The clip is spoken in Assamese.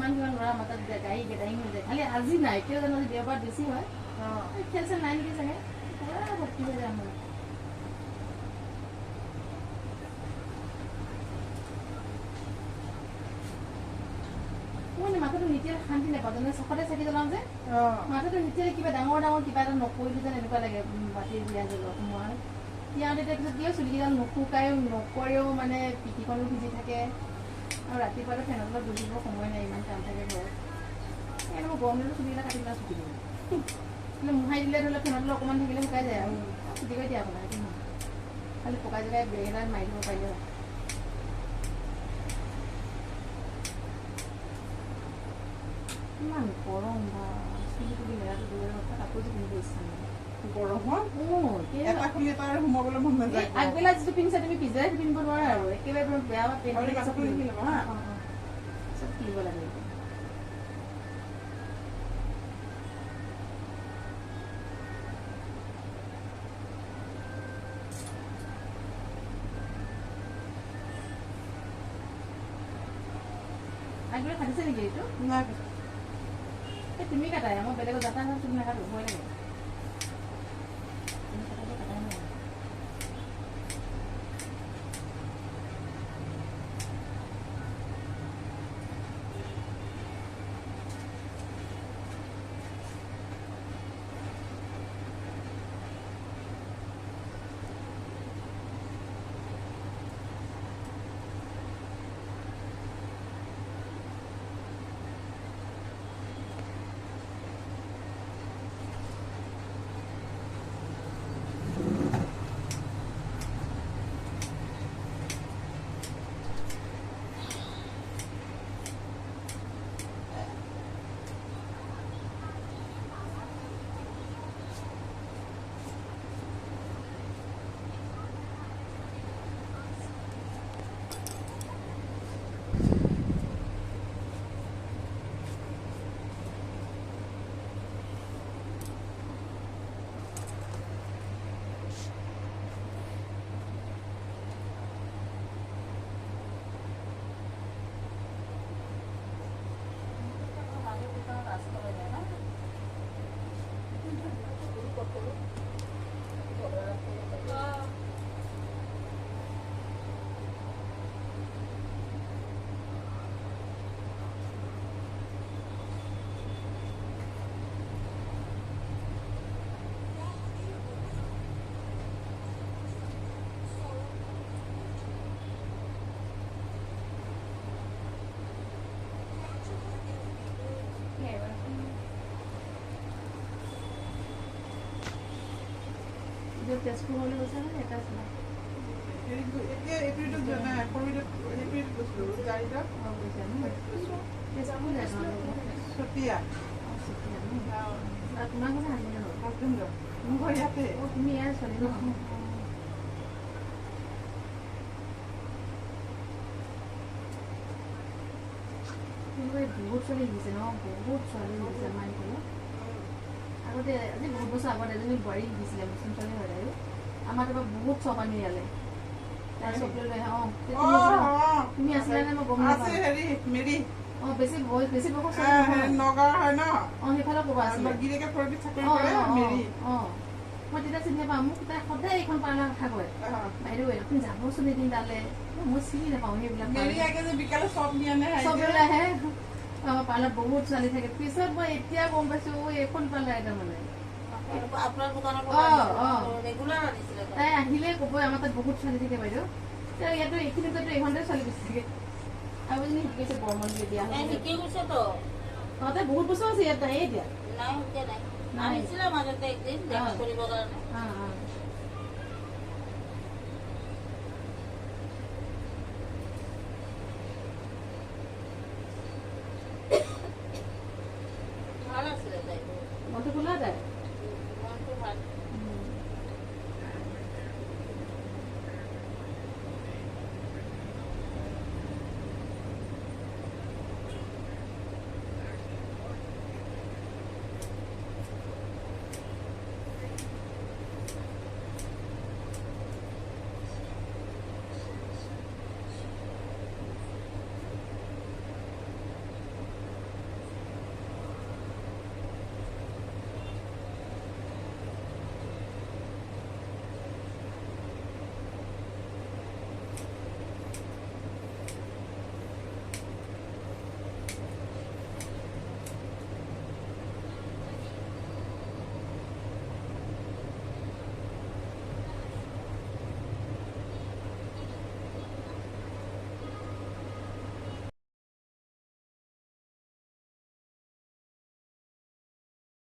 কিমান ল'ৰা মাতাত গাড়ী গেটাৰিং হৈ যায়। খালি আজি নাই, কিয় জানো দেওবাৰ বেছি হয়। খেল চেল নাই নেকি চাগে, পুৰা ভৰ্তি হৈ যায় আমাৰ। মই মাথাটো নিতিয়ালে শান্তি নাপাওঁ জানে, চখতে চাকি জ্বলাওঁ যে মাথাটো নিতিয়ালে কিবা ডাঙৰ ডাঙৰ কিবা এটা নকৰিলো যেন এনেকুৱা লাগে। বাতি দিয়া জ্বলোৱা মই তিয়াওঁ তেতিয়া পিছত কি হয় চুলিকেইডাল নুশুকায়ো নকৰেও, মানে পিঠিখনো ভিজি থাকে আৰু ৰাতিপুৱাটো ফেনৰ তলত বহিব সময় নাই, ইমান কাম থাকে ঘৰত। সেইকাৰণে মই গৰম দিনত চুলিকেইটা কাটি পেলাই চুটি দিওঁ। কিন্তু মোহাৰি দিলে ধৰি লওক ফেনৰ তলত অকণমান থাকিলে শুকাই যায় আৰু চুটি কৰি দিয়া আপোনাৰ একো নহয়, খালি পকাই জগাই ব্ৰেক এডাল মাৰি দিব পাৰিলে হয়। ইমান গৰম বা চুলি তুলি মেলাটো দূৰৰ কথা, কাপোৰযোৰ পিন্ধিব ইচ্ছা নাই গৰমত। আগবেলা যিটো পিন্ধিছা তুমি পিছবেলা পিন্ধিব নোৱাৰা আৰু একেবাৰে বেয়া চব কিনিব লাগে। আগবেলা কাটিছে নেকি এইটো? তুমি কাটাই, মই বেলেগত যাতা তুমি নাকাটো, ভয় লাগে। তেজপুৰ হ'লে গৈছে নে এটা আছিলে? তুমি ইয়াৰ ছোৱালী ন? বহুত ছোৱালী দিছে ন, বহুত ছোৱালী দিছে আমাৰ এইফালে। আগতে আজি বহুত বছৰ আগত এজনী বোৱাৰী দিছিলে, মুছলিম ছোৱালী হয় আৰু আমাৰ তাৰপৰা বহুত চব আনি ইয়ালে তাই চব লৈ লৈ তুমি আছিলা নে মই গম নাপাওঁ। বেছি বেছি বছৰ সেইফালে ক'বা আছিলে। মই তেতিয়া চিনি নাপাওঁ, মোক তাই সদায় এইখন পাৰ্লাৰ কথা কয়, বাইদেউ আপুনি যাবচোন এদিন তালে। মই চিনি নাপাওঁ সেইবিলাক চব আহে। আমাৰ পাৰ্লাৰত বহুত ছোৱালী থাকে। পিছত মই এতিয়া গম পাইছো এইখন পাৰ্লাৰ এটা মানে তাই আহিলে ক'ব আমাৰ তাত বহুত ছোৱালী থাকে বাইদেউ। ইয়াতো এইখিনিতো এইখনতে ছোৱালী বেছি থাকে। আৰু এজনী শিকিছে বৰ্মন দিয়া তাই বহুত বছৰ আছে ইয়াত, তাই এতিয়া